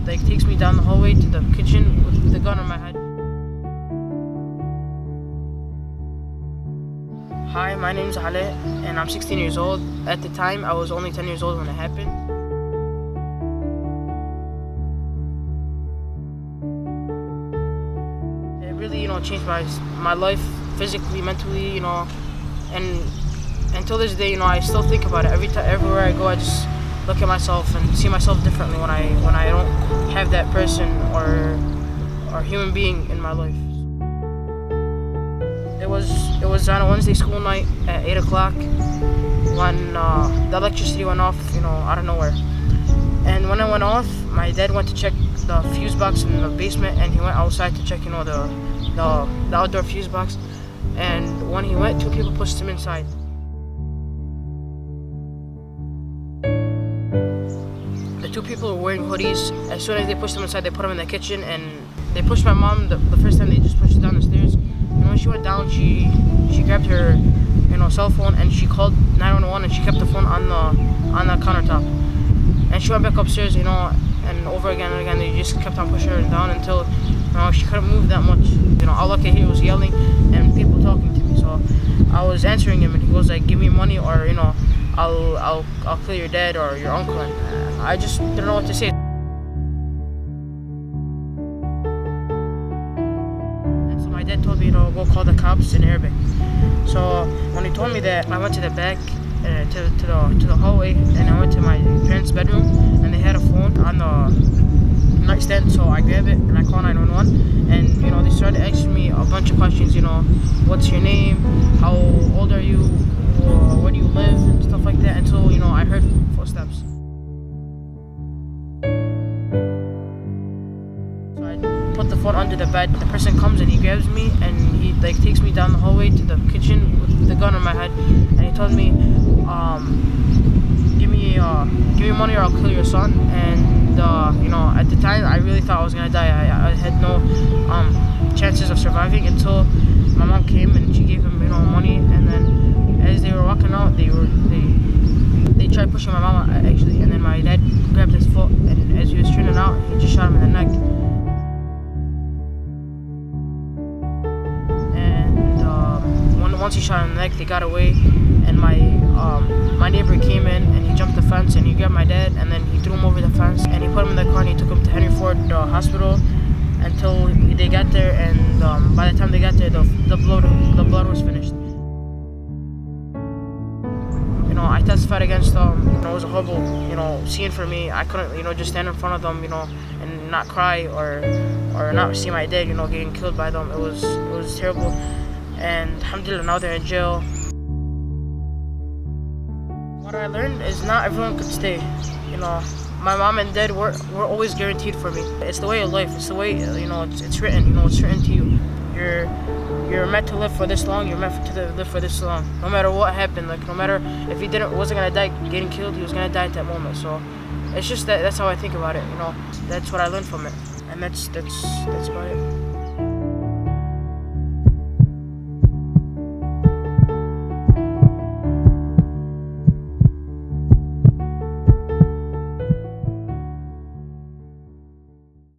like takes me down the hallway to the kitchen with the gun on my head. Hi, my name's Ale, and I'm 16 years old. At the time, I was only 10 years old when it happened. It really, changed my life physically, mentally, and until this day, I still think about it. Everywhere I go, I just look at myself and see myself differently when I don't have that person or human being in my life. It was on a Wednesday school night at 8 o'clock when the electricity went off, out of nowhere. And when it went off, my dad went to check the fuse box in the basement, and he went outside to check, the outdoor fuse box. And when he went, two people pushed him inside. The two people were wearing hoodies. As soon as they pushed him inside, they put him in the kitchen, and they pushed my mom. The first time they just pushed her down the stairs. And when she went down, she grabbed her, cell phone, and she called 911, and she kept the phone on the countertop. And she went back upstairs, and over again and again, they just kept on pushing her down until, she couldn't move that much. All I could hear was yelling and people talking to me. So I was answering him, and he goes like, "Give me money, or I'll kill your dad or your uncle." And I just didn't know what to say. And so my dad told me, go call the cops in Arabic. So when he told me that, I went to the back, to the hallway, and I went to my parents' bedroom, and they had a phone on the nightstand. So I grabbed it and I called 911, and they started asking me a bunch of questions. What's your name? How old are you? Where do you live? And stuff like that. Until I heard footsteps. So I put the phone under the bed. The person comes and he grabs me, and he takes me down the hallway to the kitchen with the gun on my head, and he told me, give me money or I'll kill your son. And at the time, I really thought I was gonna die. I had no chances of surviving until my mom came and she gave him money. And then as they were walking out, they tried pushing my mom actually, and then my dad grabbed his foot, and as he was turning out, he just shot him in the neck. And once he shot him in the neck, they got away, and my neighbor came in, and he jumped the fence, and he grabbed my dad, and then he threw him over the fence, and he put him in the car, and he took him to Henry Ford Hospital until they got there. And by the time they got there, the blood was finished. I testified against them. It was a horrible, scene for me. I couldn't, just stand in front of them, and not cry or not see my dad, getting killed by them. It was terrible. And Alhamdulillah, now they're in jail. What I learned is not everyone could stay. My mom and dad were always guaranteed for me. It's the way of life. It's the way, it's written. It's written to you. You're meant to live for this long. You're meant to live for this long. No matter what happened, no matter if he wasn't gonna die getting killed, he was gonna die at that moment. So it's just that's how I think about it. That's what I learned from it, and that's about it.